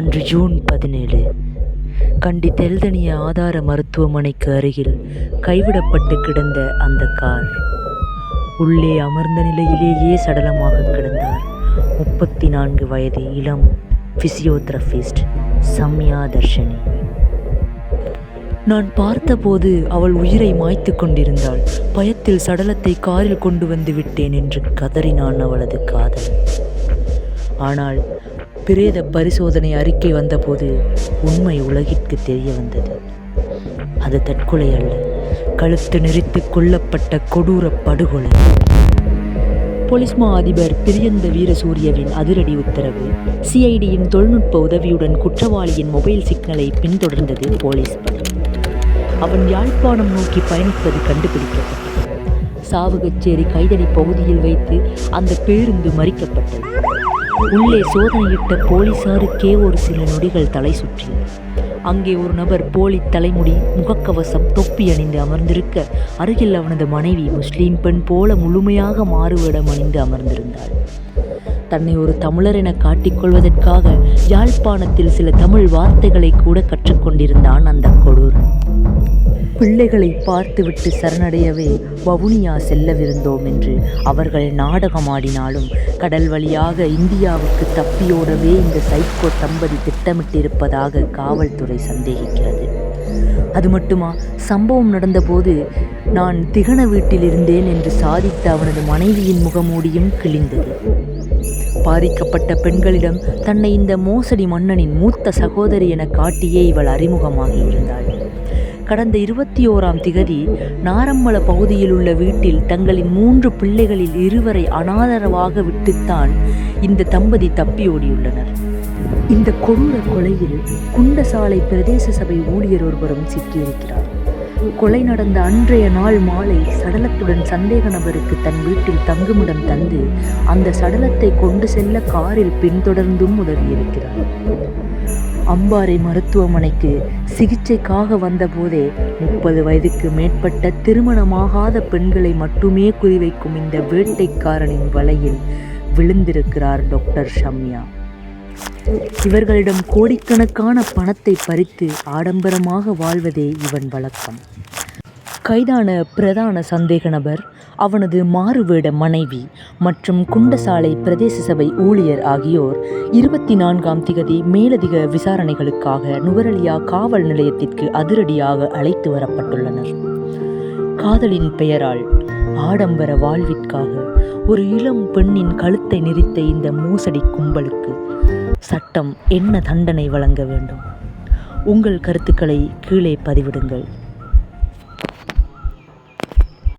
அன்று ஜூன் 17 கண்டி தெல்தனிய ஆதார மருத்துவமனைக்கு அருகில் கைவிடப்பட்டு கிடந்த அந்த கார். உள்ளே அமர்ந்த நிலையிலேயே சடலமாக கிடந்தார் 34 வயது இளம் பிசியோதெரபிஸ்ட் சம்யா தர்ஷினி. நான் பார்த்தபோது அவள் உயிரை மாய்த்து கொண்டிருந்தாள். பயத்தில் சடலத்தை காரில் கொண்டு வந்து விட்டேன் என்று கதறினான் அவளது காதல். ஆனால் பிரேத பரிசோதனை அறிக்கை வந்தபோது உண்மை உலகிற்கு தெரிய வந்தது. அது தற்கொலை அல்ல, கழுத்து நெரித்து கொல்லப்பட்ட கொடூர படுகொலை. போலீஸ் மா அதிபர் பிரியந்த வீரசூரியவின் அதிரடி உத்தரவு. சிஐடியின் தொழில்நுட்ப உதவியுடன் குற்றவாளியின் மொபைல் சிக்னலை பின்தொடர்ந்தது போலீஸ் படை. அவன் யாழ்ப்பாணம் நோக்கி பயணிப்பது கண்டுபிடிக்கப்பட்டது. சாவுகச்சேரி கைதடி பகுதியில் வைத்து அந்த பேருந்து மறிக்கப்பட்டது. உள்ளே சோதனையிட்ட போலீசாருக்கே ஒரு சில நொடிகள் தலை சுற்றியது. அங்கே ஒரு நபர் போலி தலைமுடி, முகக்கவசம், தொப்பி அணிந்து அமர்ந்திருக்க, அருகில் அவனது மனைவி முஸ்லீம் பெண் போல முழுமையாக மாறுவேடம் அணிந்து அமர்ந்திருந்தாள். தன்னை ஒரு தமிழர் என காட்டிக்கொள்வதற்காக யாழ்ப்பாணத்தில் சில தமிழ் வார்த்தைகளை கூட கற்றுக்கொண்டிருந்தான் அந்த கொடூரன். பிள்ளைகளை பார்த்துவிட்டு சரணடையவே வவுனியா செல்லவிருந்தோம் என்று அவர்கள் நாடகமாடினாலும் கடல் வழியாக இந்தியாவுக்கு தப்பியோடவே இந்த சைக்கோ தம்பதி திட்டமிட்டிருப்பதாக காவல்துறை சந்தேகிக்கிறது. அது மட்டுமா, சம்பவம் நடந்தபோது நான் திகன வீட்டில் இருந்தேன் என்று சாதித்த அவனது மனைவியின் முகமூடியும் கிழிந்தது. பாதிக்கப்பட்ட பெண்களிடம் தன்னை இந்த மோசடி மன்னனின் மூத்த சகோதரி என காட்டியே இவள் அறிமுகமாகி இருந்தாள். கடந்த 21ஆம் திகதி நாரம்மல பகுதியில் உள்ள வீட்டில் தங்களின் 3 பிள்ளைகளில் 2 அனாதரவாக விட்டுத்தான் இந்த தம்பதி தப்பியோடியுள்ளனர். இந்த கொடூர கொலையில் குண்டசாலை பிரதேச சபை ஊழியர் ஒருவரும் சிக்கியிருக்கிறார். கொலை நடந்த அன்றைய நாள் மாலை சடலத்துடன் சந்தேக நபருக்கு தன் வீட்டில் தங்குமிடம் தந்து அந்த சடலத்தை கொண்டு செல்ல காரில் பின்தொடர்ந்தும் உதவியிருக்கிறார். அம்பாறை மருத்துவமனைக்கு சிகிச்சைக்காக வந்தபோதே 30 வயதுக்கு மேற்பட்ட திருமணமாகாத பெண்களை மட்டுமே குறிவைக்கும் இந்த வேட்டைக்காரனின் வலையில் விழுந்திருக்கிறார் டாக்டர் சம்யா. இவர்களிடம் கோடிக்கணக்கான பணத்தை பறித்து ஆடம்பரமாக வாழ்வதே இவன் வழக்கம். கைதான பிரதான சந்தேக நபர், அவனது மாறுவேட மனைவி மற்றும் குண்டசாலை பிரதேச சபை ஊழியர் ஆகியோர் 24ஆம் திகதி மேலதிக விசாரணைகளுக்காக நுவரெலியா காவல் நிலையத்திற்கு அதிரடியாக அழைத்து வரப்பட்டுள்ளனர். காதலின் பெயரால் ஆடம்பர வாழ்விற்காக ஒரு இளம் பெண்ணின் கழுத்தை நெரித்த இந்த மோசடி கும்பலுக்கு சட்டம் என்ன தண்டனை வழங்க வேண்டும்? உங்கள் கருத்துக்களை கீழே பதிவிடுங்கள்.